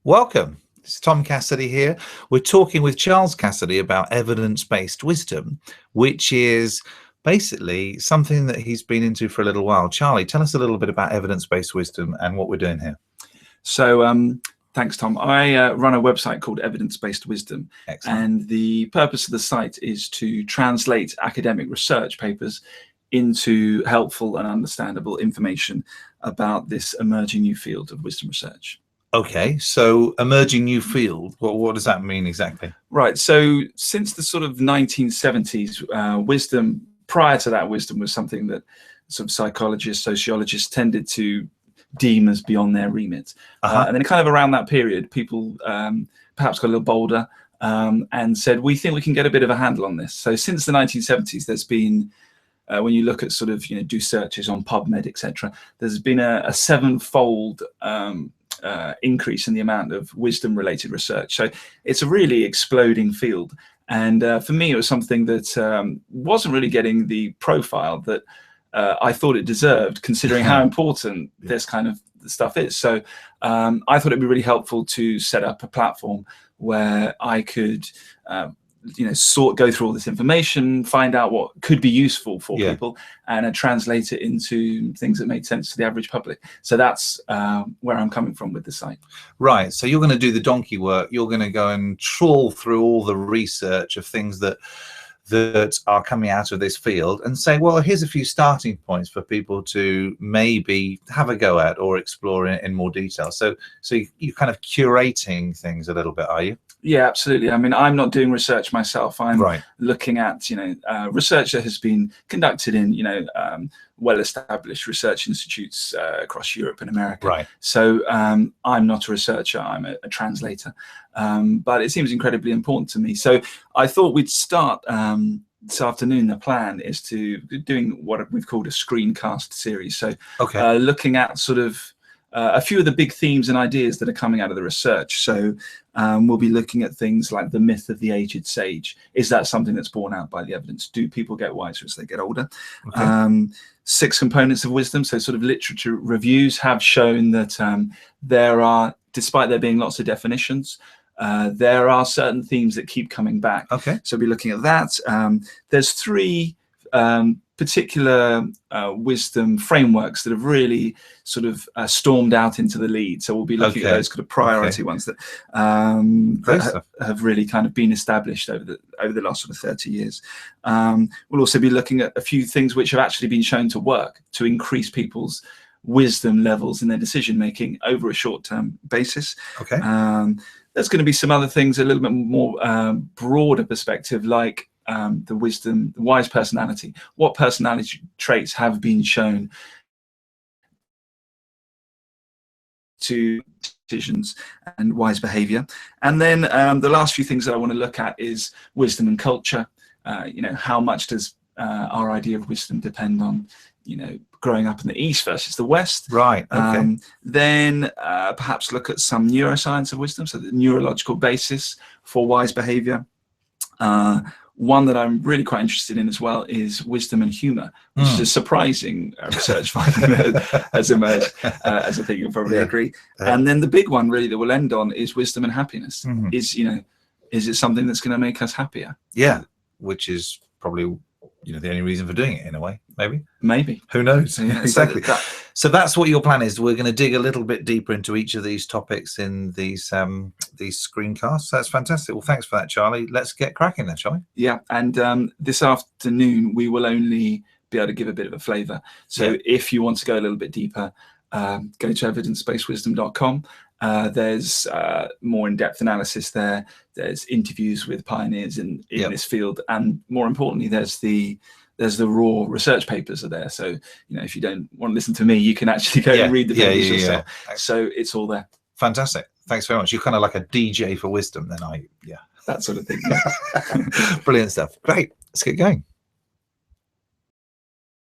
Welcome. It's Tom Cassidy here. We're talking with Charles Cassidy about evidence-based wisdom, which is basically something that he's been into for a little while. Charlie, tell us a little bit about evidence-based wisdom and what we're doing here. So thanks, Tom. I run a website called Evidence-Based Wisdom. Excellent. And the purpose of the site is to translate academic research papers into helpful and understandable information about this emerging new field of wisdom research. Okay, so emerging new field, what does that mean exactly? Right, so since the sort of 1970s, wisdom, prior to that, wisdom was something that sort of psychologists, sociologists tended to deem as beyond their remit. And then kind of around that period, people perhaps got a little bolder and said, we think we can get a bit of a handle on this. So since the 1970s, there's been, when you look at sort of, do searches on PubMed, etc., there's been a sevenfold increase in the amount of wisdom related research. So it's a really exploding field. And for me, it was something that wasn't really getting the profile that I thought it deserved, considering how important this kind of stuff is. So I thought it'd be really helpful to set up a platform where I could go through all this information, find out what could be useful for people, and translate it into things that made sense to the average public. So that's where I'm coming from with the site. Right, so you're going to do the donkey work. You're going to go and trawl through all the research of things that are coming out of this field and say, well, here's a few starting points for people to maybe have a go at or explore in more detail. So you're kind of curating things a little bit, are you? Yeah, absolutely. I mean, I'm not doing research myself. I'm looking at, research that has been conducted in, well-established research institutes across Europe and America. Right. So I'm not a researcher, I'm a translator. But it seems incredibly important to me. So I thought we'd start this afternoon. The plan is to doing what we've called a Screencast Series. So looking at sort of a few of the big themes and ideas that are coming out of the research. So we'll be looking at things like the myth of the aged sage. Is that something that's borne out by the evidence? Do people get wiser as they get older? 6 components of wisdom. So sort of literature reviews have shown that there are, despite there being lots of definitions, there are certain themes that keep coming back. So we'll be looking at that. There's 3 particular wisdom frameworks that have really sort of stormed out into the lead. So we'll be looking at those kind of priority ones that have really kind of been established over the last sort of 30 years. We'll also be looking at a few things which have actually been shown to work to increase people's wisdom levels in their decision making over a short-term basis. There's going to be some other things, a little bit more broader perspective, like the wise personality. What personality traits have been shown to decisions and wise behavior? And then the last few things that I want to look at is wisdom and culture. How much does our idea of wisdom depend on, growing up in the East versus the West? Right. Then perhaps look at some neuroscience of wisdom, so the neurological basis for wise behavior. One that I'm really quite interested in as well is wisdom and humor, which is a surprising research finding that has emerged, as I think you'll probably agree. And then the big one really that we'll end on is wisdom and happiness. Is it something that's going to make us happier? Yeah, which is probably the only reason for doing it in a way, maybe. Who knows? Yeah, exactly. So that's what your plan is. We're going to dig a little bit deeper into each of these topics in these screencasts. That's fantastic. Well, thanks for that, Charlie. Let's get cracking then, shall we? Yeah, and this afternoon we will only be able to give a bit of a flavour. So if you want to go a little bit deeper, go to evidencebasedwisdom.com. There's more in-depth analysis there. There's interviews with pioneers in this field, and more importantly, there's the raw research papers are there. So if you don't want to listen to me, you can actually go and read the papers yourself. So it's all there. Fantastic. Thanks very much. You're kind of like a DJ for wisdom then, that sort of thing. Brilliant stuff. Great. Let's get going.